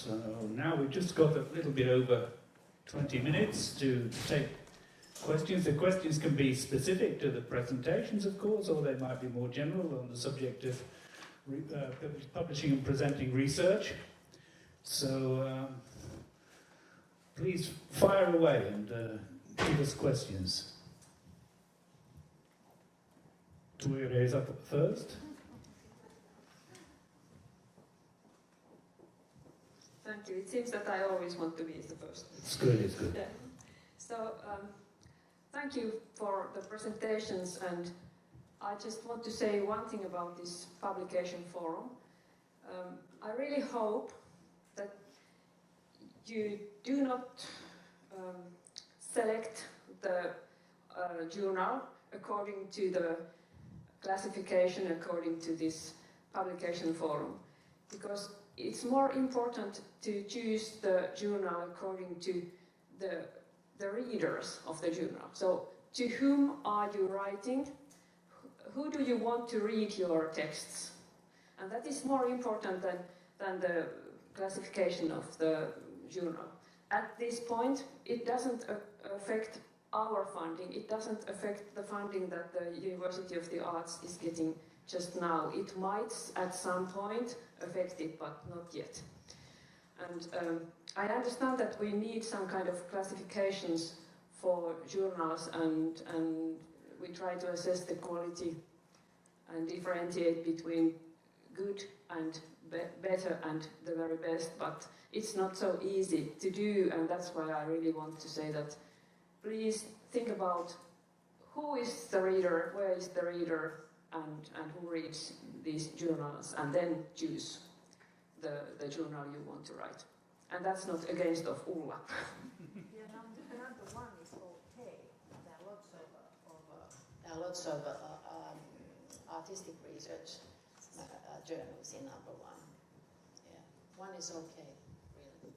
So now we've just got a little bit over 20 minutes to take questions. The questions can be specific to the presentations, of course, or they might be more general on the subject of publishing and presenting research. So please fire away and give us questions. Do we raise up first? Thank you. It seems that I always want to be the first. It's good, it's good. Yeah. So, thank you for the presentations, and I just want to say one thing about this publication forum. I really hope that you do not select the journal according to the classification according to this publication forum, because it's more important to choose the journal according to the readers of the journal. So, to whom are you writing? Who do you want to read your texts? And that is more important than the classification of the journal. At this point, it doesn't affect our funding. It doesn't affect the funding that the University of the Arts is getting just now. It might at some point affect it, but not yet. And I understand that we need some kind of classifications for journals, and we try to assess the quality and differentiate between good and better and the very best, but it's not so easy to do, and that's why I really want to say that please think about who is the reader, where is the reader, and who reads these journals, and then choose the journal you want to write. And that's not against of Ulla. Yeah, number one is okay. There are lots of artistic research journals in number one. Yeah, one is okay, really.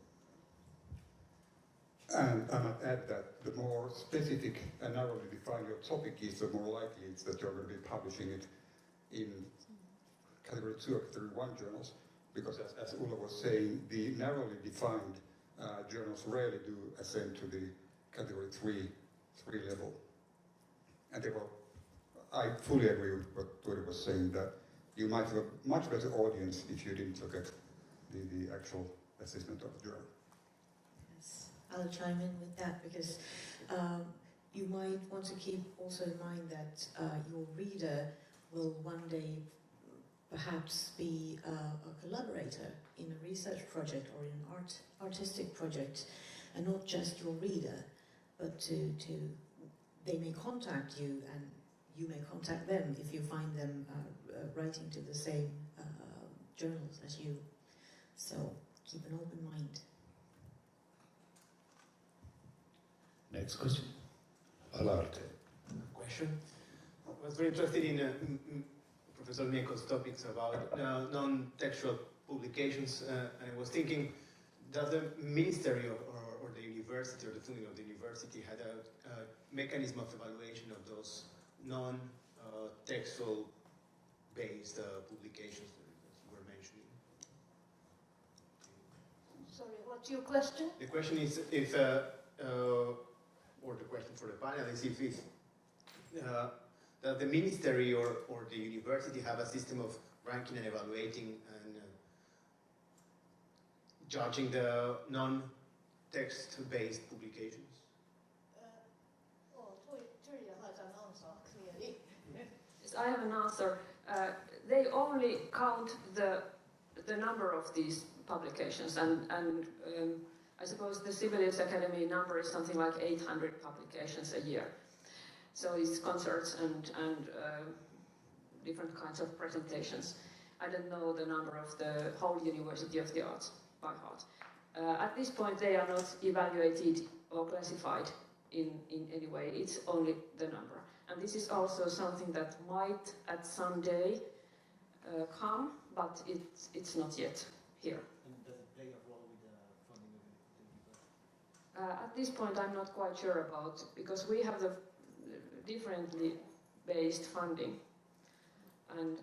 And I might add that the more specific and narrowly defined your topic is, the more likely it's that you're going to be publishing it in category 2 or category 1 journals, because as Ulla was saying, the narrowly defined journals rarely do ascend to the category 3 level. And therefore, I fully agree with what Tori was saying, that you might have a much better audience if you didn't look at the actual assessment of the journal. Yes, I'll chime in with that, because you might want to keep also in mind that your reader will one day perhaps be a collaborator in a research project or in an artistic project, and not just your reader, but they may contact you and you may contact them if you find them writing to the same journals as you. So keep an open mind. Next question. Lauri. Question. I was very interested in Professor Mieko's topics about non-textual publications, and I was thinking, does the ministry or the university or the funding of the university had a mechanism of evaluation of those non-textual based publications that you were mentioning? Sorry, what's your question? The question is if, or the question for the panel is if does the ministry or the university have a system of ranking and evaluating and judging the non-text-based publications? Tuija has an answer, clearly. Yes, I have an answer. They only count the number of these publications, and I suppose the Sibelius Academy number is something like 800 publications a year. So it's concerts and different kinds of presentations. I don't know the number of the whole University of the Arts by heart. At this point, they are not evaluated or classified in any way. It's only the number. And this is also something that might at some day come, but it's not yet here. And does it play a role with the funding of the university? At this point, I'm not quite sure about, because we have the differently based funding, and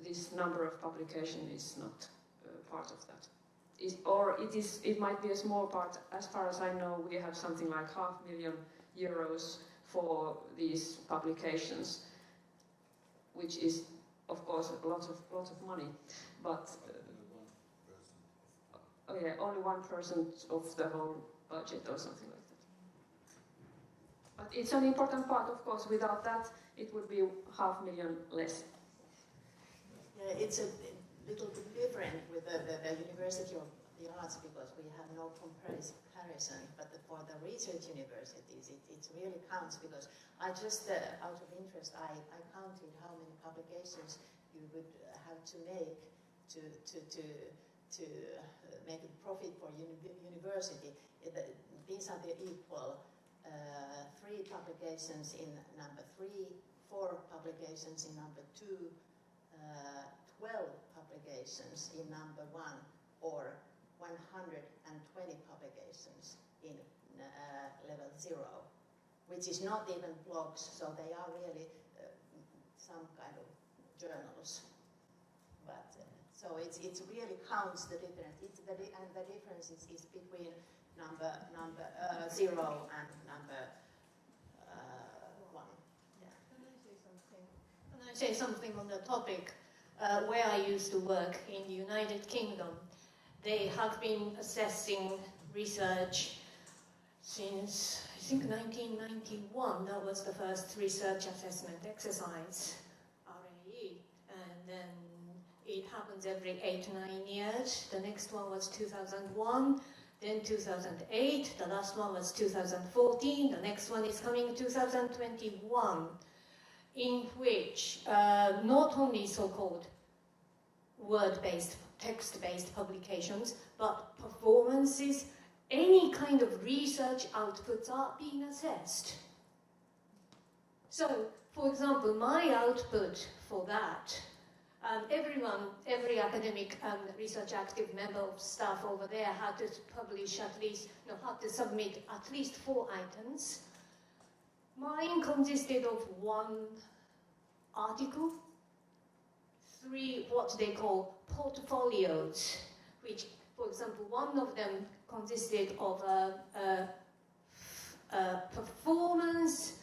this number of publication is not part of that. it might be a small part. As far as I know, we have something like €500,000 for these publications, which is, of course, a lot of money. But only 1% of the whole budget or something like that. But it's an important part, of course. Without that, it would be $500,000 less. Yeah, it's a little bit different with the University of the Arts because we have no comparison. But for the research universities, it really counts because I just, out of interest, I counted how many publications you would have to make to make a profit for university. These are the equal 3 publications in number 3, 4 publications in number 2, 12 publications in number 1, or 120 publications in level 0, which is not even blogs, so they are really some kind of journals. But so it really counts the difference. And the difference is between number 0 and number 1. Yeah. Can I say something on the topic? Where I used to work in the United Kingdom, they have been assessing research since, I think, 1991. That was the first research assessment exercise, RAE, and then it happens every 8 to 9 years. The next one was 2001, then 2008, the last one was 2014, the next one is coming 2021, in which not only so-called word-based, text-based publications, but performances, any kind of research outputs are being assessed. So, for example, my output for that, every academic research active member of staff over there had to publish had to submit at least 4 items. Mine consisted of 1 article, 3 what they call portfolios, which, for example, one of them consisted of a performance,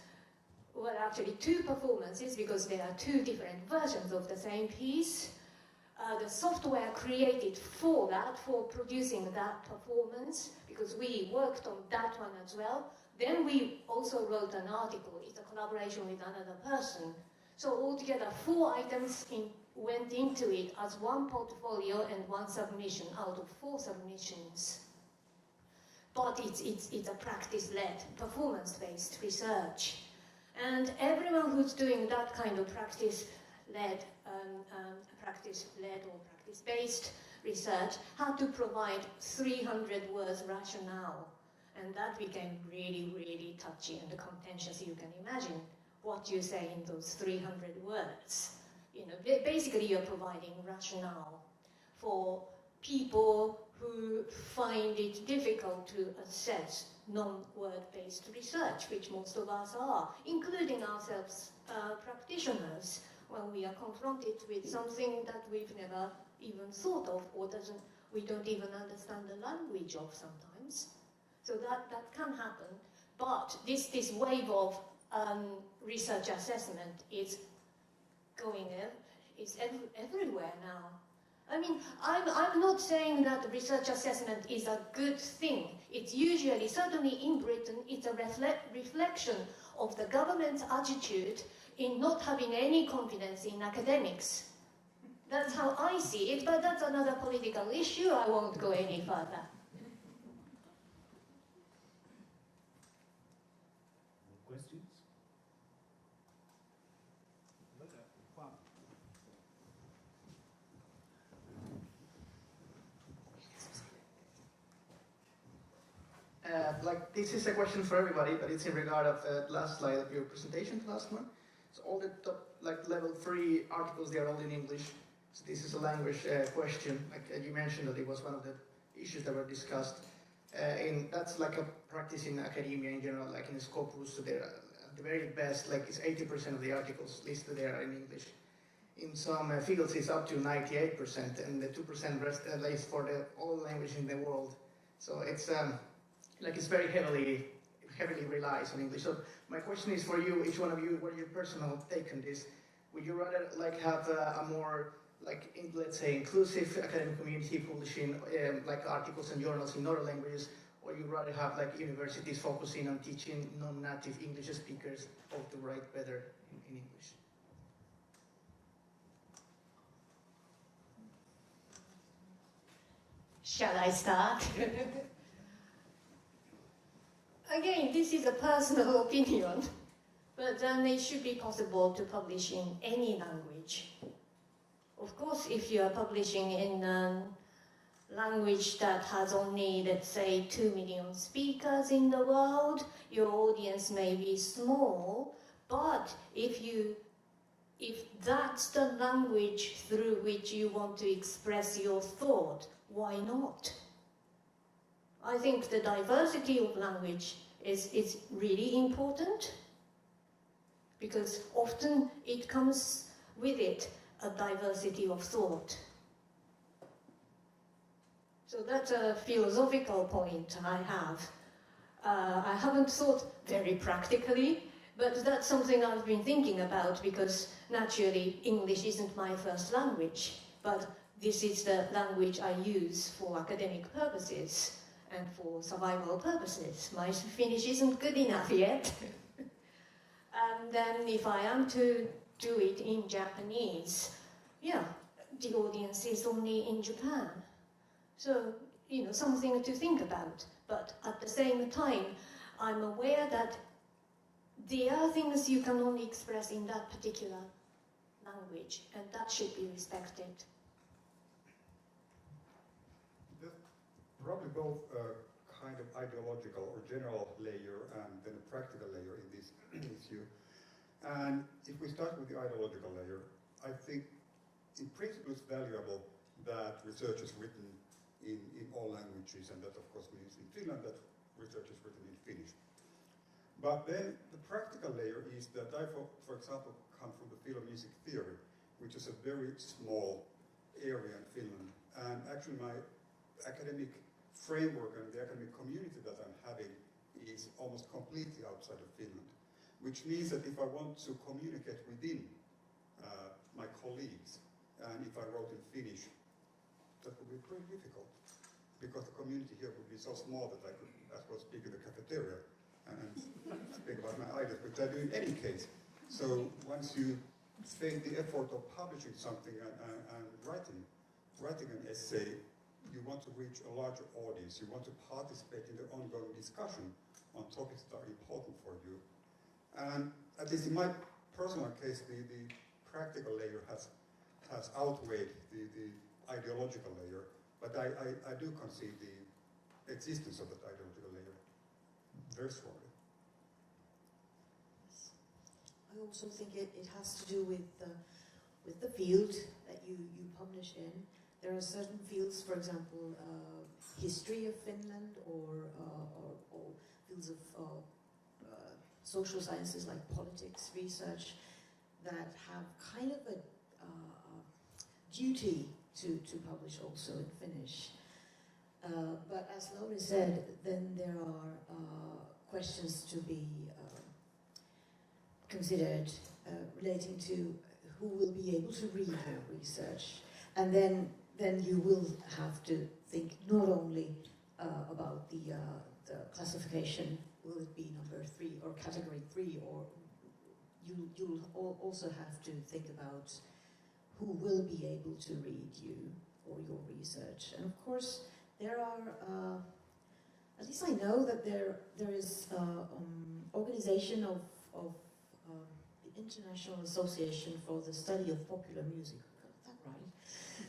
well, actually 2 performances, because there are 2 different versions of the same piece. The software created for that, for producing that performance, because we worked on that one as well. Then we also wrote an article. It's a collaboration with another person. So altogether 4 items went into it as 1 portfolio and 1 submission out of 4 submissions. But it's a practice-led, performance-based research. And everyone who's doing that kind of practice-led or practice-based research had to provide 300 words rationale. And that became really, really touchy and contentious. You can imagine what you say in those 300 words. You know, basically you're providing rationale for people who find it difficult to assess non-word-based research, which most of us are, including ourselves practitioners, when we are confronted with something that we've never even thought of or we don't even understand the language of sometimes. So that can happen, but this wave of research assessment is everywhere now. I mean, I'm not saying that research assessment is a good thing. It's usually, certainly in Britain, it's a reflection of the government's attitude in not having any confidence in academics. That's how I see it, but that's another political issue. I won't go any further. Questions? This is a question for everybody, but it's in regard of the last slide of your presentation, the last one. So all the top, level 3 articles, they are all in English. So this is a language question. You mentioned that it was one of the issues that were discussed. And that's like a practice in academia in general, like in Scopus, so they're at the very best, it's 80% of the articles listed there are in English. in some fields it's up to 98%, and the 2% rest lays for all language in the world. So it's it's very heavily relies on English. So my question is for you, each one of you, what are your personal take on this? Would you rather have a more let's say inclusive academic community publishing articles and journals in other languages, or you rather have universities focusing on teaching non-native English speakers how to write better in English? Shall I start? Again, this is a personal opinion, but then it should be possible to publish in any language. Of course, if you are publishing in a language that has only, let's say, 2 million speakers in the world, your audience may be small, but if that's the language through which you want to express your thought, why not? I think the diversity of language is really important, because often it comes with it a diversity of thought. So that's a philosophical point I have. I haven't thought very practically, but that's something I've been thinking about, because naturally English isn't my first language, but this is the language I use for academic purposes and for survival purposes. My Finnish isn't good enough yet. And then if I am to do it in Japanese, yeah, the audience is only in Japan. So, something to think about. But at the same time, I'm aware that there are things you can only express in that particular language, and that should be respected. There's probably both a kind of ideological or general layer and then a practical layer in this issue. And if we start with the ideological layer, I think in principle it's valuable that research is written in all languages, and that of course means in Finland that research is written in Finnish. But then the practical layer is that I, for example, come from the film music theory, which is a very small area in Finland, and actually my academic framework and the academic community that I'm having is almost completely outside of Finland, which means that if I want to communicate within my colleagues, and if I wrote in Finnish, that would be pretty difficult, because the community here would be so small that I could as well speak in the cafeteria and speak about my ideas, which I do in any case. So once you spend the effort of publishing something and writing an essay, you want to reach a larger audience. You want to participate in the ongoing discussion on topics that are important for you. And at least in my personal case, the practical layer has outweighed the ideological layer, but I do concede the existence of that ideological layer very strongly. I also think it has to do with the field that you publish in. There are certain fields, for example, history of Finland, or fields of social sciences like politics research, that have kind of a duty to publish also in Finnish. But as Lauri said, then there are questions to be considered relating to who will be able to read your research. And then you will have to think not only about the classification, will it be number 3 or category 3, or you'll also have to think about who will be able to read you or your research. And of course, there are, at least I know that there is organization of the International Association for the Study of Popular Music, is that right?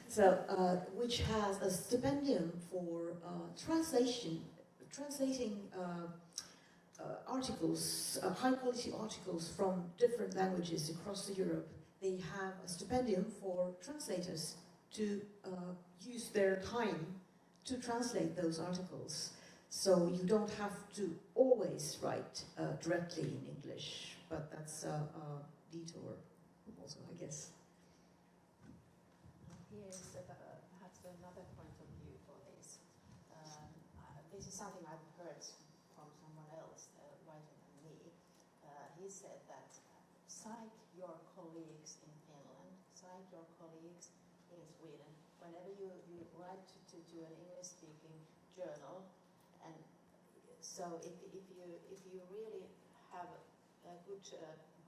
So, which has a stipendium for translating articles, high-quality articles from different languages across Europe. They have a stipendium for translators to use their time to translate those articles. So you don't have to always write directly in English, but that's a detour also, I guess. Here's perhaps another point of view for this. This is something I've heard from someone else wiser than me. He said that cite your colleagues in Finland, cite your colleagues in Sweden. Whenever you write to an English-speaking journal, and so if you really have good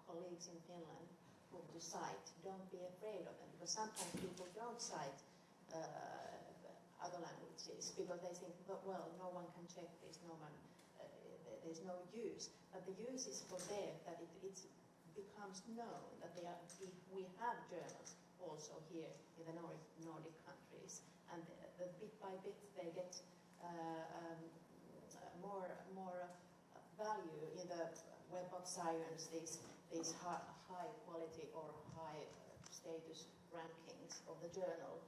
colleagues in Finland whom to cite, don't be afraid of them, because sometimes people don't cite other languages because they think, well, no one can check this, no one, there's no use. But the use is for there that it becomes known that we have journals also here in the Nordic countries, and the bit by bit they get more value in the Web of Science, these high quality or high status rankings of the journal,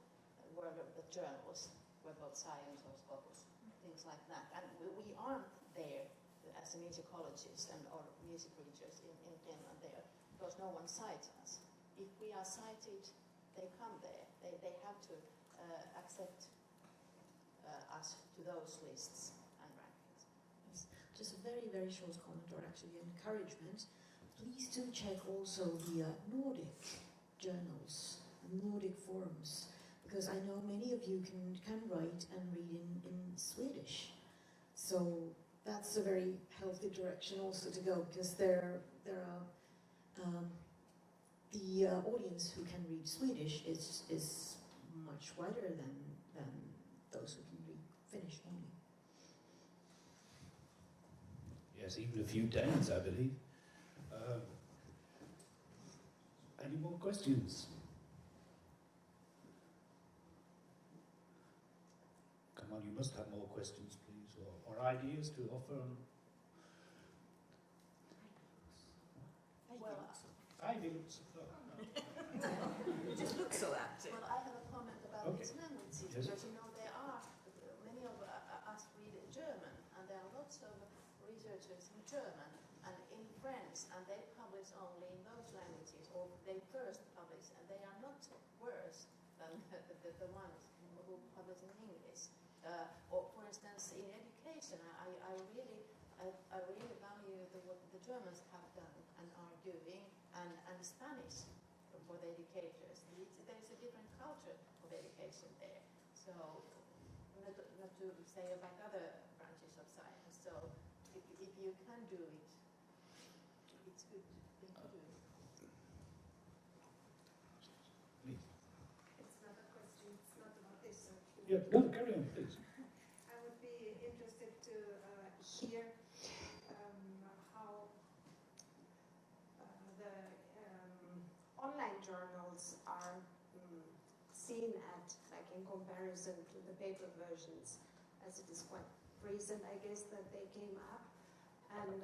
World of the Journals, Web of Science or Scopus, things like that. And we aren't there as a musicologist or music readers in Finland there, because no one cites us. If we are cited, they come there. They have to accept us to those lists and rankings. Yes. Just a very, very short comment, or actually encouragement. Please do check also the Nordic journals and Nordic forums, because I know many of you can write and read in Swedish. So that's a very healthy direction also to go, because there are the audience who can read Swedish is much wider than those who can read Finnish only. Yes, even a few Danes, I believe. Any more questions? Come on, you must have more questions, please, or ideas to offer. Ivy looks. You just look so active. Well, I have a comment about these languages, yes. because there are many of us read German, and there are lots of researchers in German and in French, and they publish only in those languages, or they first publish, and they are not worse than the ones who publish in English. Or, for instance, in education, I really value what the Germans have done and are doing, and Spanish for the educators. There's a different culture of education there. So, not to say about other branches of science. So, if you can do it, it's good thing to do. Please. It's not a question, it's not about this. Yeah, no, carry on, please. I would be interested to hear how the online journals are seen at, like in comparison to the paper versions, as it is quite recent, I guess, that they came up. And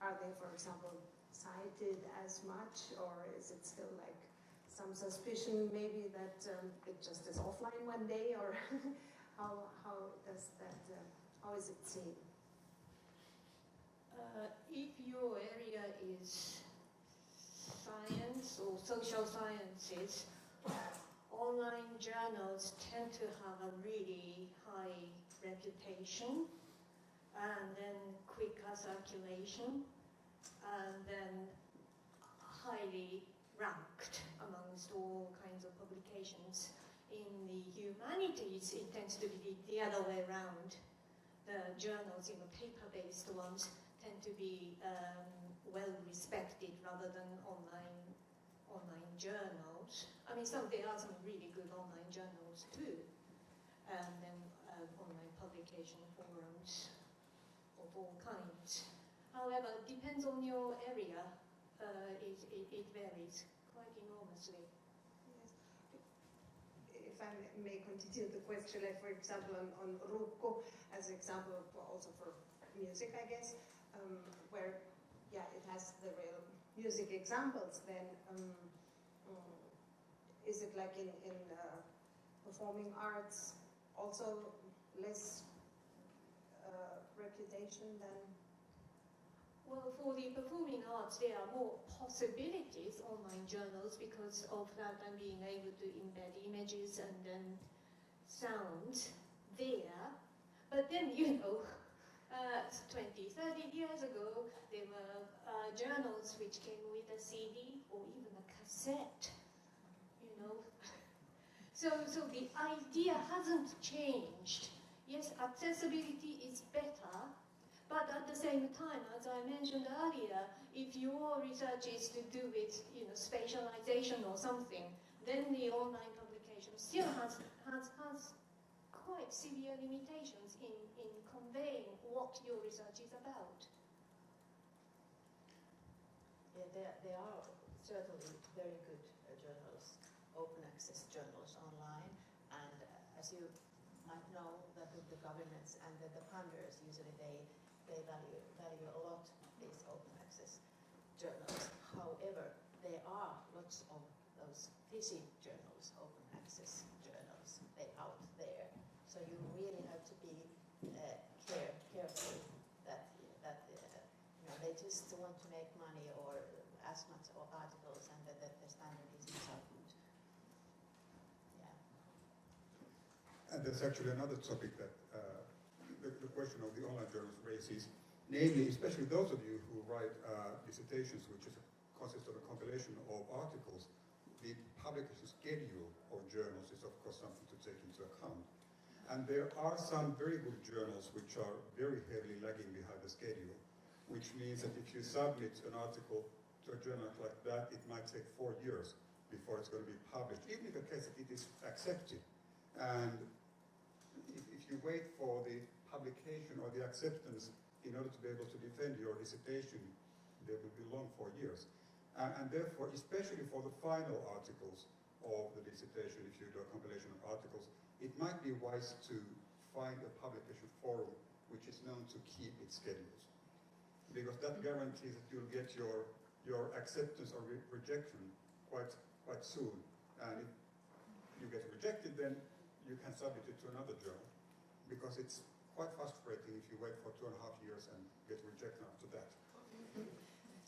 are they, for example, cited as much, or is it still like some suspicion maybe that it just is offline one day, or how does that, how is it seen? If your area is science or social sciences, online journals tend to have a really high reputation, and then quicker circulation, and then highly ranked amongst all kinds of publications. In the humanities, it tends to be the other way around. The journals, paper-based ones, tend to be well respected rather than online journals. I mean, there are some really good online journals too, and then online publication forums of all kinds. However, it depends on your area. It varies quite enormously. Yes. If I may continue the question, like for example on Rukku, as an example also for music, I guess, where it has the real music examples, then is it like in performing arts also less reputation than Well, for the performing arts, there are more possibilities, online journals, because of that and being able to embed images and then sound there. But then, 20, 30 years ago, there were journals which came with a CD or even a cassette, So the idea hasn't changed. Yes, accessibility is better, but at the same time, as I mentioned earlier, if your research is to do with spatialization or something, then the online publication still has quite severe limitations in conveying what your research is about. Yeah, there are certainly very good journals, open access journals online, and as you might know, that the governments and the funders usually they value a lot these open access journals. However, there are lots of those fishy journals, open access journals, out there. So you really have to be careful that they just want to make money or as much articles, and that the standard isn't so good. Yeah. And there's actually another topic that the question of the online journals raises, namely, especially those of you who write dissertations, which consists of a compilation of articles. The publication schedule of journals is, of course, something to take into account. And there are some very good journals which are very heavily lagging behind the schedule, which means that if you submit an article to a journal like that, it might take 4 years before it's going to be published, even in the case that it is accepted. And if you wait for the publication or the acceptance in order to be able to defend your dissertation, there will be long 4 years. And therefore, especially for the final articles of the dissertation, if you do a compilation of articles, it might be wise to find a publication forum which is known to keep its schedules. Because that guarantees that you'll get your acceptance or rejection quite soon. And if you get rejected, then you can submit it to another journal. Because it's quite frustrating if you wait for 2.5 years and get rejected after that.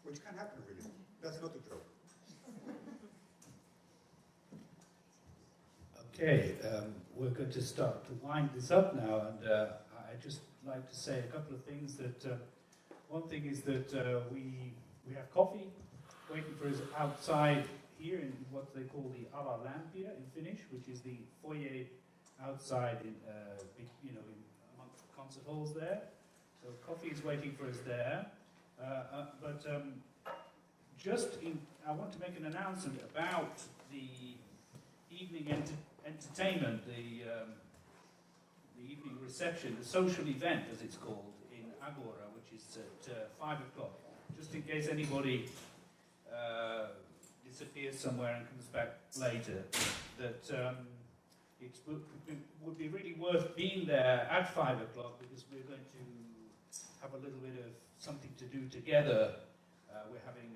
Which can happen, really. That's not a joke. Okay, we're going to start to wind this up now, and I'd just like to say a couple of things. That one thing is that we have coffee waiting for us outside here in what they call the Ala Lampia in Finnish, which is the foyer outside in amongst the concert halls there. So coffee is waiting for us there. I want to make an announcement about the evening entertainment, the evening reception, the social event, as it's called, in Agora, which is at 5 o'clock. Just in case anybody disappears somewhere and comes back later, that it would be really worth being there at 5 o'clock, because we're going to have a little bit of something to do together. We're having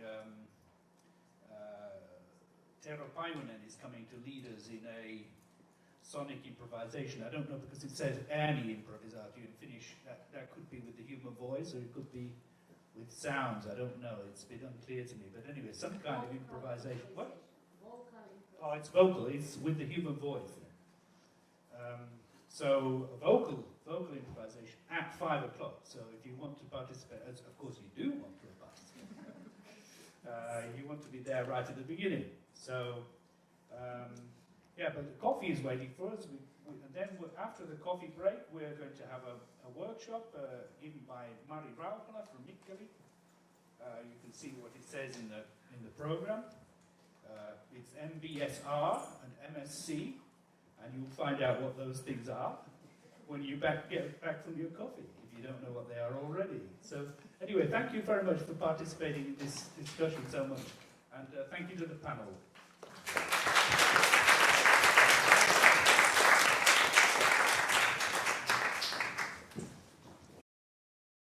Tero Paivonen is coming to lead us in a sonic improvisation. I don't know, because it says ääni improvisaatio in Finnish. That could be with the human voice, or it could be with sounds. I don't know. It's a bit unclear to me. But anyway, some kind of improvisation. What? Oh, it's vocal. It's with the human voice. So a vocal improvisation at 5 o'clock. So if you want to participate, as of course you do want to participate, you want to be there right at the beginning. So but the coffee is waiting for us. And then after the coffee break, we're going to have a workshop given by Mari Rauhala from Mikkeli. You can see what it says in the program. It's MBSR and MSc. And you'll find out what those things are when you get back from your coffee, if you don't know what they are already. So anyway, thank you very much for participating in this discussion so much. And thank you to the panel.